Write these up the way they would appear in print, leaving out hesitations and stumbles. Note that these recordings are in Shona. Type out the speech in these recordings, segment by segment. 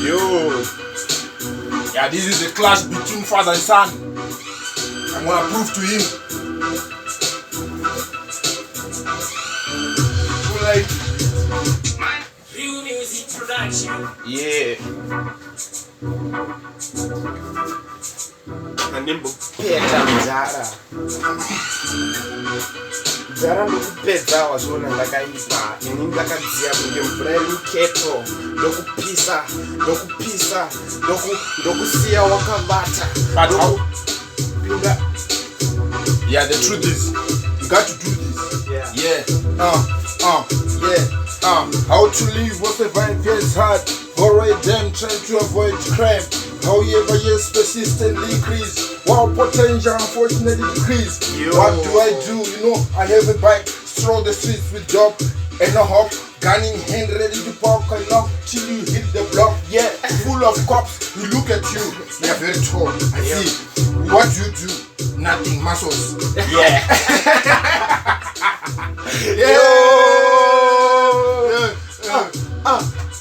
Yo. Yeah, this is a clash between father and son. I'm gonna prove to him. Like, Real music production. yeah. Andimbopedza muzara. Muzara ndokupedza wazviona ndakaipa. Ini ndakadziya kunge mvura iri muketo. Ndokupisa. Ndokusiya wakavata. But how? Pinda. Yeah, the truth is, you got to do this. Yeah. Yeah. How to live whatever gets hard. Avoid them, trying to avoid crime. However, yes, persistently increase. While potential unfortunately decrease. Yo. What do? You know, I have a bike, stroll the streets with job and a hop, gun in hand, ready to park enough till you hit the block. Yeah, full of cops. You look at you, you're very tall. I see. What do you do? Nothing, muscles. Yeah.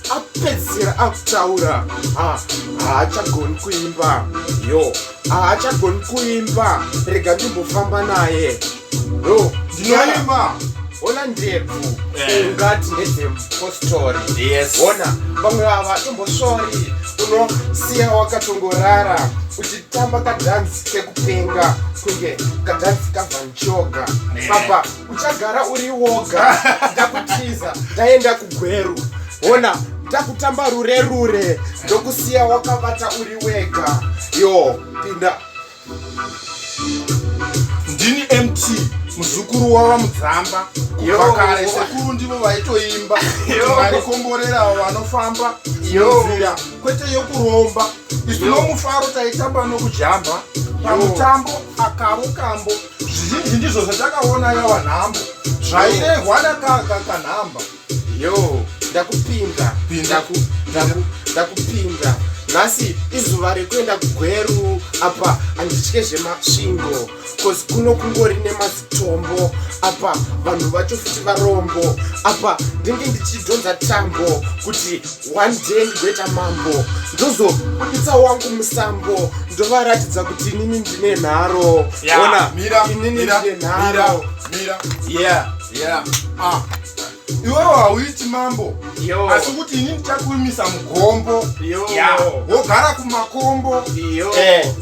Apedzera akutaura haachagoni kuimba. Yo, haachagoni kuimba. Rega ndimbofamba naye. Yo, Ndinoimba. ona ndebvu ungati ndedzempostori. Yes. Ona vamwe vava imbosvori unosiya wakatongorara uchitamba kadhanzi kekupenga kunge kadhanzi kavhanchoga. Baba uchagara uri woga. Ndakutiza ndaenda kugweru. Ona ndakutamba rure ndokusiya wakavata uri wega. Yo, pinda. Ndini MT, muzukuru wava mudzamba. Yo. Vakare sekuru ndivo vaitoimba. Yo. Varikomborera avo vanofamba Yo. munzira. Kwete yokuromba. Isu nomufaro taitamba nokujamba. Pamutambo akarokambo. Zvizhinji ndizvo zvatakaona yava nhambo. Zvairehwa kanhamba. Yo, ndakupinda. Pinda. Ndakupinda. Nhasi izuva rekuenda kugweru. Apa handitye zvemasvingo kozi kuno kungori nemazitombo. Apa vanhu vacho futi varombo. Apa ndenge ndichidhonza tambo kuti one day ndigoita mambo. Ndozobuditsa wangu musambo. Ndovaratidza kuti inini ndine nharo. Ona, inini ndine nharo. Mira. Yeah. Iwewe hauiti mambo. Yo. Asi kuti ini ndichakuimisa mugombo. Yo. Yeah. Wogara kumakombo. Yo.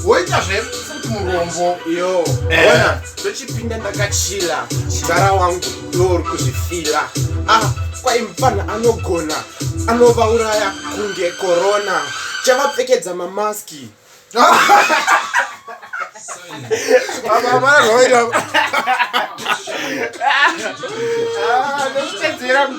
Woita zvefuti murombo. Yo, ona ndochipinda ndakachila. Muzara wangu ndouri kuzvifila. Kwai mufanha anogona anovauraya kunge korona. Chavapfekedza mamaski. Mama,